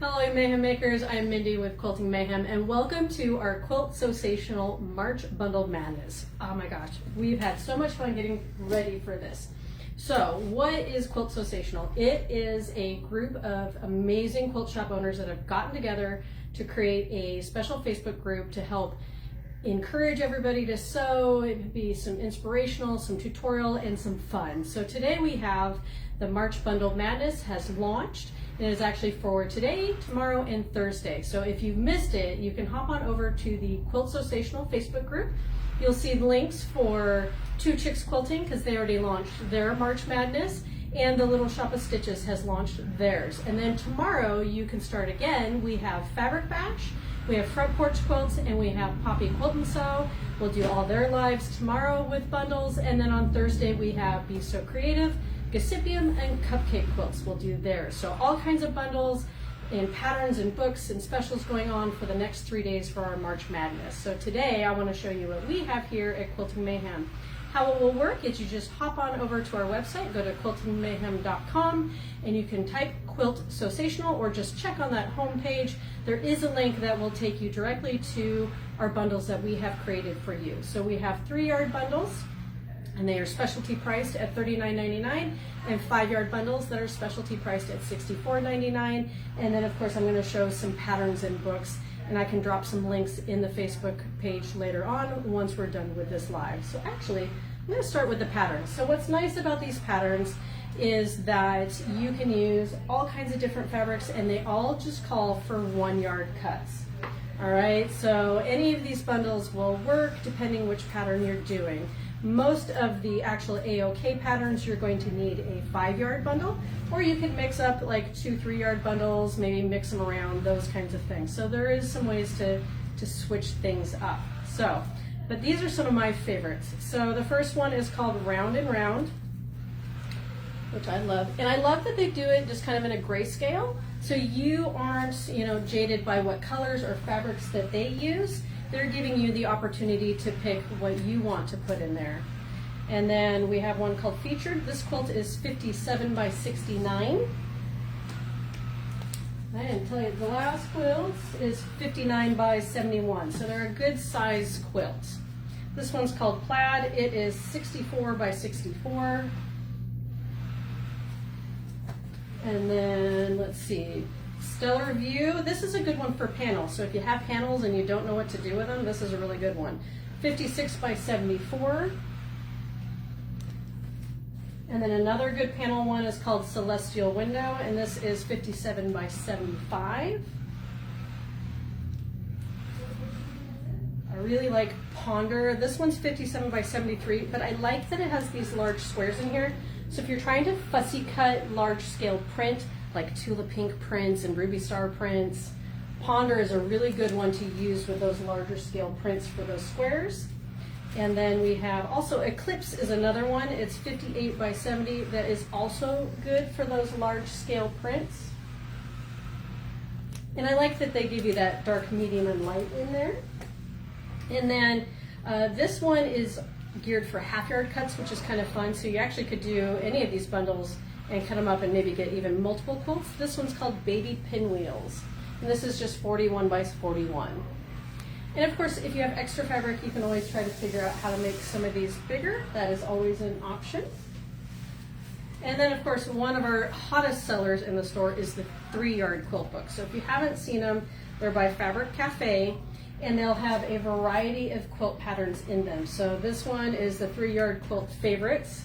Hello Mayhem makers, I'm Mindy with Quilting Mayhem and welcome to our Quilt Sewsational March Bundle Madness. Oh my gosh, we've had so much fun getting ready for this. So what is Quilt Sewsational? It is a group of amazing quilt shop owners that have gotten together to create a special Facebook group to help encourage everybody to sew. It would be some inspirational, some tutorial, and some fun. So today we have the March Bundle Madness has launched. It is actually for today, tomorrow, and Thursday. So if you've missed it, you can hop on over to the Quilt Sewsational Facebook group. You'll see links for Two Chicks Quilting because they already launched their March Madness, and the Little Shop of Stitches has launched theirs. And then tomorrow you can start again. We have Fabric Bash, we have Front Porch Quilts, and we have Poppy Quilt and Sew. We'll do all their lives tomorrow with bundles, and then on Thursday we have Be So Creative, Gossipium, and Cupcake Quilts will do theirs. So all kinds of bundles and patterns and books and specials going on for the next 3 days for our March Madness. So today I want to show you what we have here at Quilting Mayhem. How it will work is you just hop on over to our website, go to quiltingmayhem.com, and you can type Quilt Sewsational or just check on that home page. There is a link that will take you directly to our bundles that we have created for you. So we have 3-yard bundles, and they are specialty priced at $39.99, and 5-yard bundles that are specialty priced at $64.99. And then of course I'm going to show some patterns and books, and I can drop some links in the Facebook page later on once we're done with this live. So actually, I'm going to start with the patterns. So what's nice about these patterns is that you can use all kinds of different fabrics, and they all just call for 1-yard cuts. All right, so any of these bundles will work depending which pattern you're doing. Most of the actual AOK patterns, you're going to need a 5-yard bundle, or you can mix up like 2 3-yard bundles, maybe mix them around, those kinds of things. So there is some ways to switch things up. So, but these are some of my favorites. So the first one is called Round and Round, which I love. And I love that they do it just kind of in a grayscale, so you aren't, jaded by what colors or fabrics that they use. They're giving you the opportunity to pick what you want to put in there. And then we have one called Featured. This quilt is 57 by 69. I didn't tell you, the last quilt is 59 by 71, so they're a good size quilt. This one's called Plaid. It is 64 by 64. And then, let's see, Stellar View. This is a good one for panels. So if you have panels and you don't know what to do with them, this is a really good one. 56 by 74. And then another good panel one is called Celestial Window, and this is 57 by 75. I really like Ponder. This one's 57 by 73, but I like that it has these large squares in here. So if you're trying to fussy cut large scale print, like Tula Pink prints and Ruby Star prints, Ponder is a really good one to use with those larger scale prints for those squares. And then we have also Eclipse is another one. It's 58 by 70. That is also good for those large scale prints. And I like that they give you that dark, medium, and light in there. And then this one is geared for 1/2-yard cuts, which is kind of fun. So you actually could do any of these bundles and cut them up and maybe get even multiple quilts. This one's called Baby Pinwheels, and this is just 41 by 41. And of course, if you have extra fabric, you can always try to figure out how to make some of these bigger. That is always an option. And then of course, one of our hottest sellers in the store is the 3-yard quilt book. So if you haven't seen them, they're by Fabric Cafe, and they'll have a variety of quilt patterns in them. So this one is the 3-yard quilt favorites.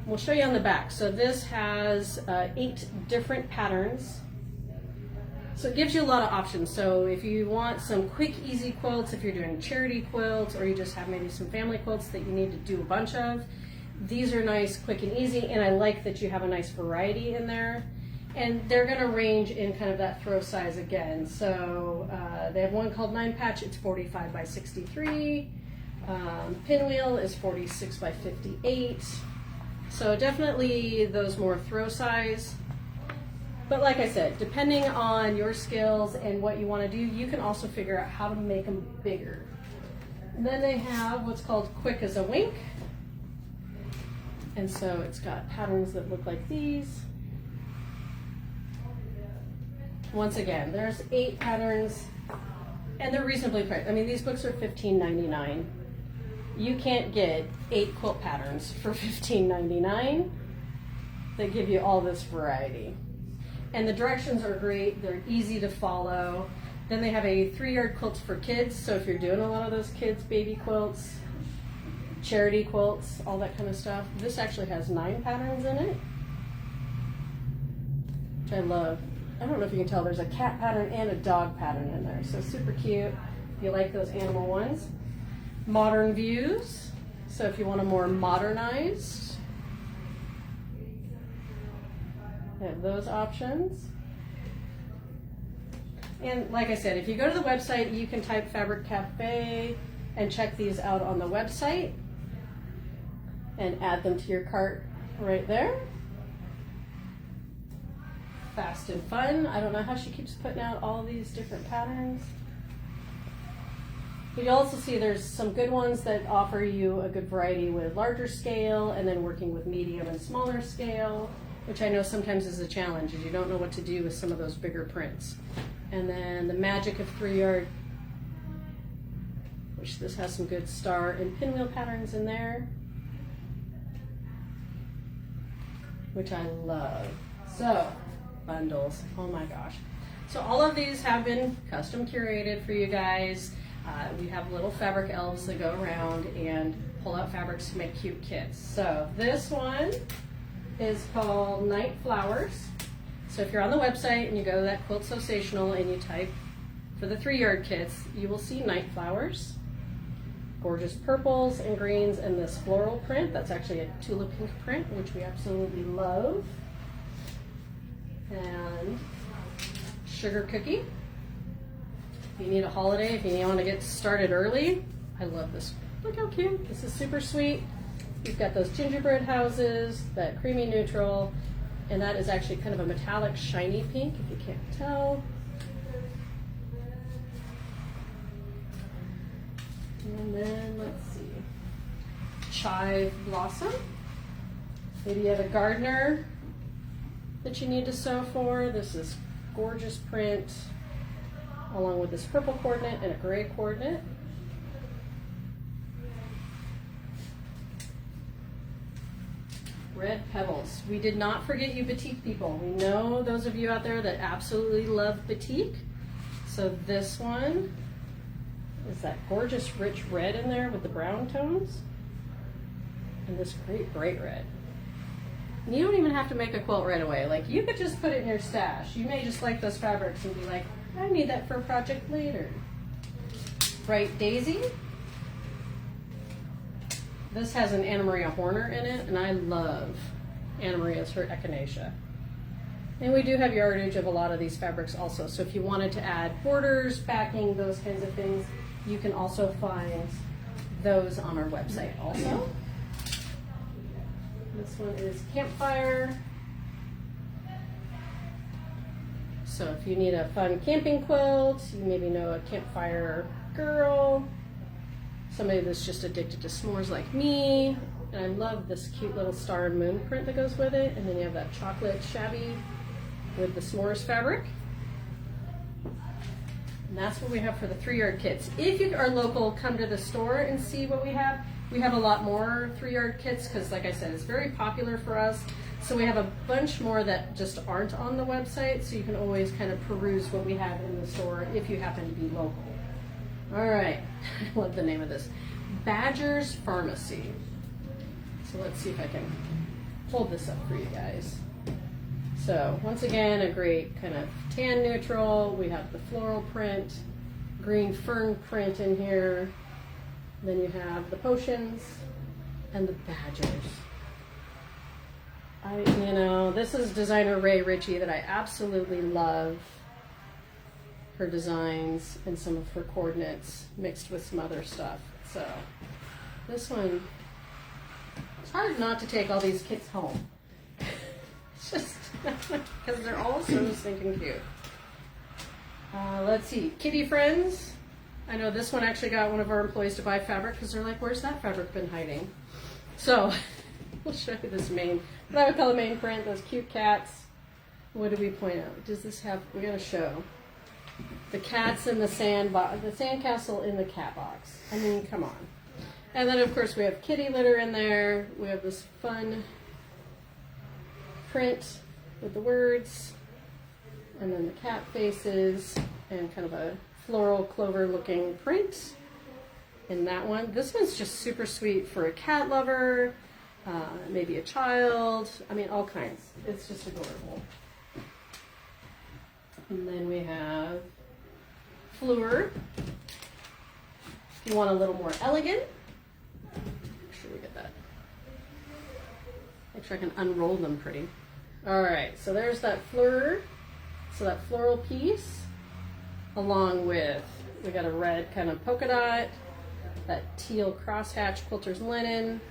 We'll show you on the back. So this has 8 different patterns. So it gives you a lot of options. So if you want some quick, easy quilts, if you're doing charity quilts, or you just have maybe some family quilts that you need to do a bunch of, these are nice, quick, and easy. And I like that you have a nice variety in there. And they're going to range in kind of that throw size again. So they have one called 9 Patch. It's 45 by 63. Pinwheel is 46 by 58. So definitely those more throw size. But like I said, depending on your skills and what you want to do, you can also figure out how to make them bigger. And then they have what's called Quick as a Wink. And so it's got patterns that look like these. Once again, there's 8 patterns, and they're reasonably priced. I mean, these books are $15.99. You can't get 8 quilt patterns for $15.99 that give you all this variety. And the directions are great. They're easy to follow. Then they have a 3-yard quilt for kids. So if you're doing a lot of those kids' baby quilts, charity quilts, all that kind of stuff. This actually has 9 patterns in it, which I love. I don't know if you can tell, there's a cat pattern and a dog pattern in there. So super cute if you like those animal ones. Modern views. So if you want a more modernized, they have those options. And like I said, if you go to the website, you can type Fabric Cafe and check these out on the website and add them to your cart right there. Fast and fun. I don't know how she keeps putting out all these different patterns. You'll also see there's some good ones that offer you a good variety with larger scale, and then working with medium and smaller scale, which I know sometimes is a challenge, is you don't know what to do with some of those bigger prints. And then the magic of 3-yard, which this has some good star and pinwheel patterns in there, which I love. So, bundles, oh my gosh. So all of these have been custom curated for you guys. We have little fabric elves that go around and pull out fabrics to make cute kits. So this one is called Night Flowers. So if you're on the website and you go to that Quilt Sewsational and you type for the 3-yard kits, you will see Night Flowers. Gorgeous purples and greens and this floral print. That's actually a tulip pink print, which we absolutely love. And Sugar Cookie. If you need a holiday, if you want to get started early, I love this. Look how cute. This is super sweet. You've got those gingerbread houses, that creamy neutral, and that is actually kind of a metallic shiny pink, if you can't tell. And then, let's see, Chive Blossom. Maybe you have a gardener that you need to sew for. This is gorgeous print, along with this purple coordinate and a gray coordinate. Red Pebbles. We did not forget you batik people. We know those of you out there that absolutely love batik. So this one is that gorgeous rich red in there with the brown tones. And this great bright red. And you don't even have to make a quilt right away. Like, you could just put it in your stash. You may just like those fabrics and be like, I need that for a project later. Bright Daisy. This has an Anna Maria Horner in it, and I love Anna Maria's her echinacea. And we do have yardage of a lot of these fabrics also. So if you wanted to add borders, backing, those kinds of things, you can also find those on our website also. This one is Campfire. So if you need a fun camping quilt, you maybe know a campfire girl, somebody that's just addicted to s'mores like me. And I love this cute little star and moon print that goes with it. And then you have that chocolate shabby with the s'mores fabric. And that's what we have for the 3-yard kits. If you are local, come to the store and see what we have. We have a lot more 3-yard kits because, like I said, it's very popular for us. So we have a bunch more that just aren't on the website, so you can always kind of peruse what we have in the store if you happen to be local. All right, I love the name of this. Badger's Pharmacy. So let's see if I can hold this up for you guys. So once again, a great kind of tan neutral. We have the floral print, green fern print in here. Then you have the potions and the badgers. You know, this is designer Ray Ritchie that I absolutely love. Her designs and some of her coordinates mixed with some other stuff. So this one, it's hard not to take all these kits home. It's just because they're all so stinking cute. Let's see, Kitty Friends. I know this one actually got one of our employees to buy fabric because they're like, where's that fabric been hiding? So we'll show you this main, what I would call a main print, those cute cats. what did we point out? Does this have, we gotta show the cats in the sandcastle in the cat box. I mean, come on. And then of course we have kitty litter in there. We have this fun print with the words, and then the cat faces, and kind of a floral clover looking print in that one. This one's just super sweet for a cat lover, maybe a child. I mean, all kinds. It's just adorable. And then we have Fleur. If you want a little more elegant, make sure we get that. Make sure I can unroll them pretty. All right, so there's that Fleur. So that floral piece, along with, we got a red kind of polka dot, that teal crosshatch quilter's linen.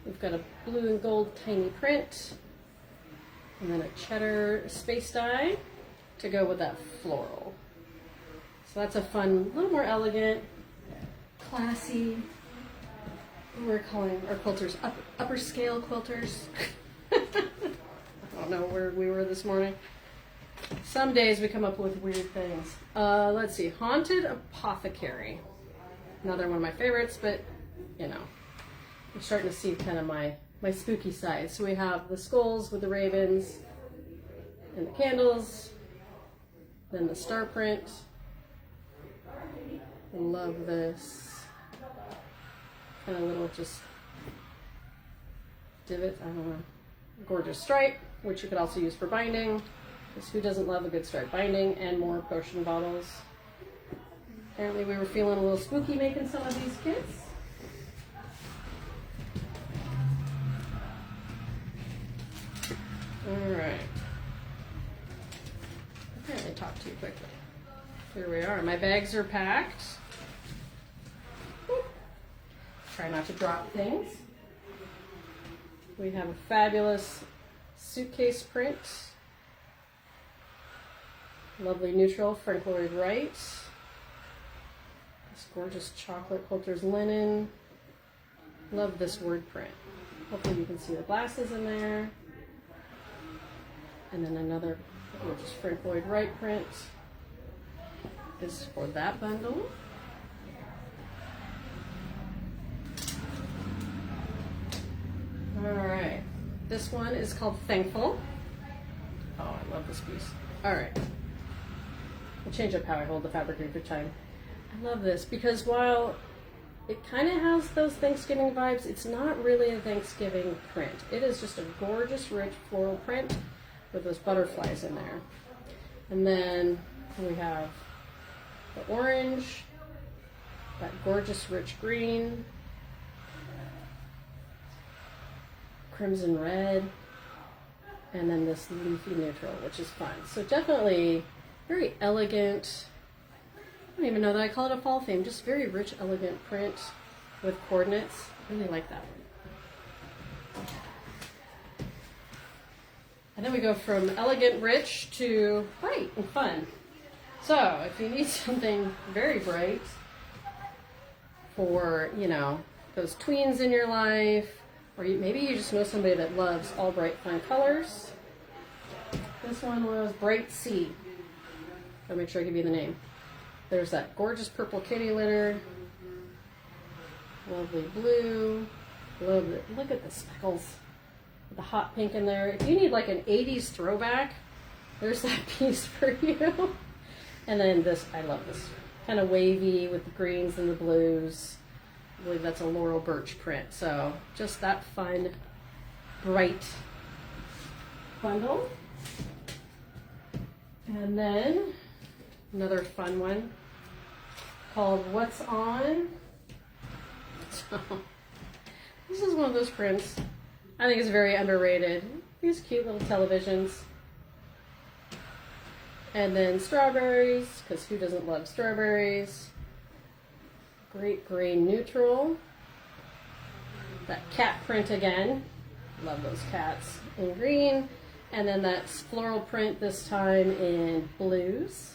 We've got a blue and gold tiny print, and then a cheddar space dye to go with that floral. So that's a fun, little more elegant, classy, we're calling our quilters upper scale quilters. I don't know where we were this morning. Some days we come up with weird things. Let's see, Haunted Apothecary. Another one of my favorites, but you know, I'm starting to see kind of my spooky side. So we have the skulls with the ravens and the candles, then the star print. Love this kind of little just divot, I don't know, gorgeous stripe, which you could also use for binding, because who doesn't love a good stripe binding, and more potion bottles. Apparently we were feeling a little spooky making some of these kits. Alright. Apparently talked too quickly. Here we are. My bags are packed. Try not to drop things. We have a fabulous suitcase print. Lovely neutral, Frank Lloyd Wright. This gorgeous chocolate quilter's linen. Love this word print. Hopefully you can see the glasses in there. And then another gorgeous Frank Lloyd Wright print is for that bundle. All right, this one is called Thankful. Oh, I love this piece. All right, I'll change up how I hold the fabric every time. I love this because while it kind of has those Thanksgiving vibes, it's not really a Thanksgiving print. It is just a gorgeous, rich floral print with those butterflies in there. And then we have the orange, that gorgeous, rich green, crimson red, and then this leafy neutral, which is fun. So definitely very elegant. I don't even know that I call it a fall theme, just very rich, elegant print with coordinates. I really like that one. And then we go from elegant, rich to bright and fun. So if you need something very bright for, you know, those tweens in your life, or maybe you just know somebody that loves all bright, fun colors. This one was Bright Sea. I'll make sure I give you the name. There's that gorgeous purple kitty litter. Lovely blue. Love it. Look at the speckles. The hot pink in there. If you need like an 80s throwback, there's that piece for you. And then this, I love this. Kind of wavy with the greens and the blues. I believe that's a Laurel Birch print. So just that fun, bright bundle. And then another fun one called What's On. So this is one of those prints. I think it's very underrated. These cute little televisions. And then strawberries, because who doesn't love strawberries? Great gray neutral. That cat print again. Love those cats in green. And then that floral print this time in blues.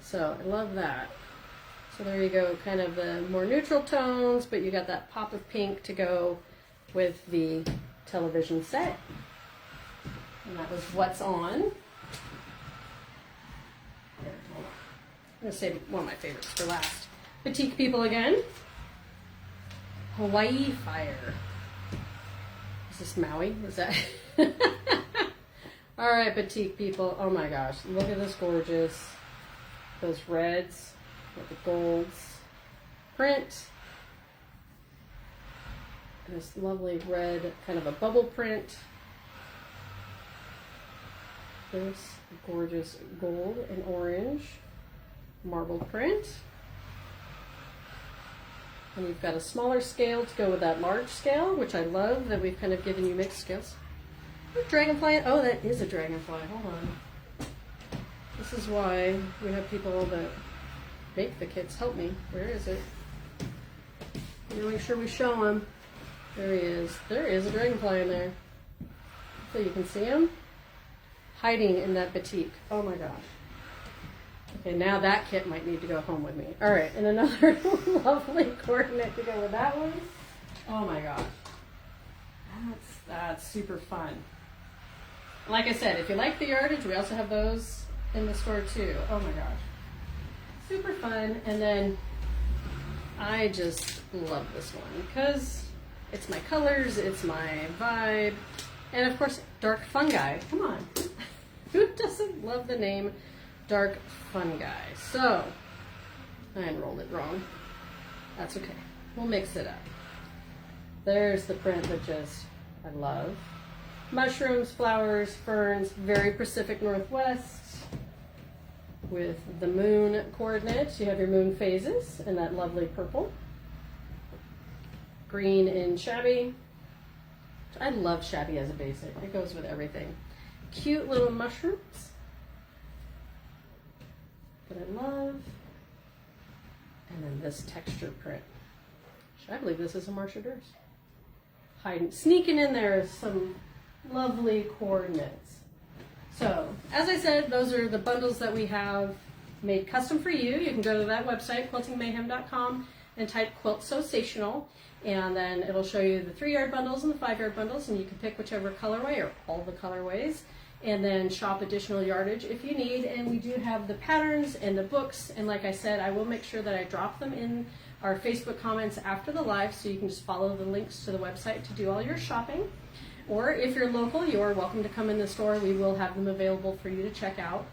So I love that. So there you go, kind of the more neutral tones, but you got that pop of pink to go with the television set. And that was What's On. Here, hold on. I'm going to save one of my favorites for last. Batik People again. Hawaii Fire. Is this Maui? Is that? All right, Batik People. Oh my gosh, look at this gorgeous. Those reds with the golds. Print. And this lovely red, kind of a bubble print. This gorgeous gold and orange marble print. And you've got a smaller scale to go with that large scale, which I love that we've kind of given you mixed scales. Dragonfly, oh, that is a dragonfly, hold on. This is why we have people that make the kits help me. Where is it? I'm gonna make sure we show him. There he is. There is a dragonfly in there. So you can see him hiding in that batik. Oh my gosh. Okay, now that kit might need to go home with me. All right, and another lovely coordinate to go with that one. Oh my gosh. That's super fun. Like I said, if you like the yardage, we also have those in the store too. Oh my gosh. Super fun. And then I just love this one because it's my colors, it's my vibe, and of course, dark fungi. Come on. Who doesn't love the name Dark Fungi? So, I enrolled it wrong. That's okay. We'll mix it up. There's the print that just, I love. Mushrooms, flowers, ferns, very Pacific Northwest. With the moon coordinates, you have your moon phases in that lovely purple. Green in shabby. I love shabby as a basic. It goes with everything. Cute little mushrooms that I love. And then this texture print. I believe this is a Marcia Durst. Hiding, sneaking in there some lovely coordinates. So, as I said, those are the bundles that we have made custom for you. You can go to that website, quiltingmayhem.com, and type Quilt Sewsational, and then it'll show you the 3-yard bundles and the 5-yard bundles, and you can pick whichever colorway or all the colorways, and then shop additional yardage if you need. And we do have the patterns and the books, and like I said, I will make sure that I drop them in our Facebook comments after the live, so you can just follow the links to the website to do all your shopping. Or if you're local, you're welcome to come in the store. We will have them available for you to check out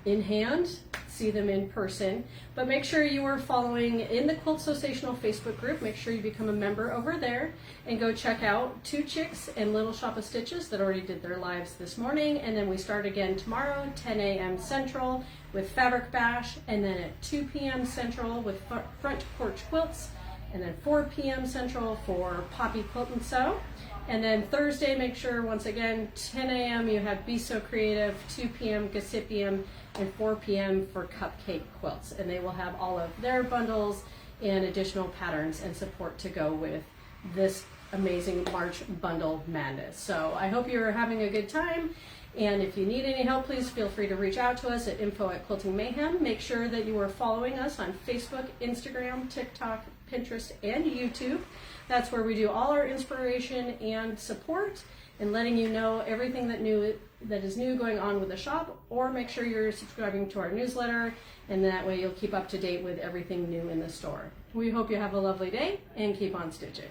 in hand, see them in person. But make sure you are following in the Quilt Sewsational Facebook group. Make sure you become a member over there and go check out Two Chicks and Little Shop of Stitches that already did their lives this morning. And then we start again tomorrow, 10 a.m. Central with Fabric Bash, and then at 2 p.m. Central with Front Porch Quilts, and then 4 p.m. Central for Poppy Quilt and Sew. And then Thursday, make sure, once again, 10 a.m. you have Be So Creative, 2 p.m. Gossipium, and 4 p.m. for Cupcake Quilts. And they will have all of their bundles and additional patterns and support to go with this amazing March bundle madness. So I hope you're having a good time. And if you need any help, please feel free to reach out to us at info@quiltingmayhem. Make sure that you are following us on Facebook, Instagram, TikTok, Pinterest, and YouTube. That's where we do all our inspiration and support and letting you know everything that is new going on with the shop. Or make sure you're subscribing to our newsletter, and that way you'll keep up to date with everything new in the store. We hope you have a lovely day and keep on stitching.